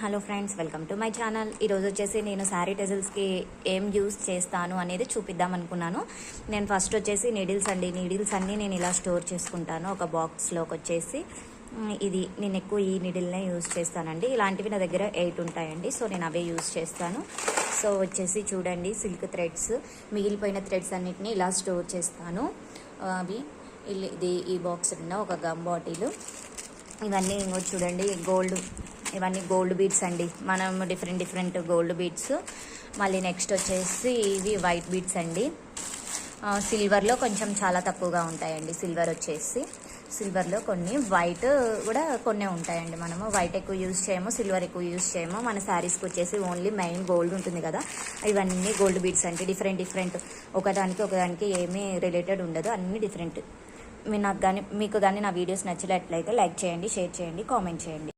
Hello friends, welcome to my channel. ఈరోజు వచ్చేసి నేను శారీ టెజల్స్కి ఏం యూస్ చేస్తాను అనేది చూపిద్దాం అనుకున్నాను. నేను ఫస్ట్ వచ్చేసి నీడిల్స్ అన్నీ నేను ఇలా స్టోర్ చేసుకుంటాను ఒక బాక్స్లోకి వచ్చేసి. ఇది నేను ఎక్కువ ఈ నీడిల్నే యూస్ చేస్తానండి. ఇలాంటివి నా దగ్గర 8 ఉంటాయండి, సో నేను అవే యూస్ చేస్తాను. సో వచ్చేసి చూడండి, సిల్క్ థ్రెడ్స్, మిగిలిపోయిన థ్రెడ్స్ అన్నిటిని ఇలా స్టోర్ చేస్తాను. అవి ఇది ఈ బాక్స్ ఉన్న ఒక గమ్ బాటిల్. ఇవన్నీ ఇంకో చూడండి, ఇవన్నీ గోల్డ్ బీడ్స్ అండి. మనం డిఫరెంట్ గోల్డ్ బీడ్స్. మళ్ళీ నెక్స్ట్ వచ్చేసి ఇవి వైట్ బీడ్స్ అండి. సిల్వర్లో కొంచెం చాలా తక్కువగా ఉంటాయండి. సిల్వర్లో కొన్ని, వైట్ కూడా కొన్ని ఉంటాయండి. మనము వైట్ ఎక్కువ యూజ్ చేయము, సిల్వర్ ఎక్కువ యూజ్ చేయము. మన శారీస్కి వచ్చేసి ఓన్లీ మెయిన్ గోల్డ్ ఉంటుంది కదా. ఇవన్నీ గోల్డ్ బీడ్స్ అంటే డిఫరెంట్. ఒకదానికి ఏమీ రిలేటెడ్ ఉండదు, అన్నీ డిఫరెంట్. మీకు కానీ నా వీడియోస్ నచ్చినట్లయితే లైక్ చేయండి, షేర్ చేయండి, కామెంట్ చేయండి.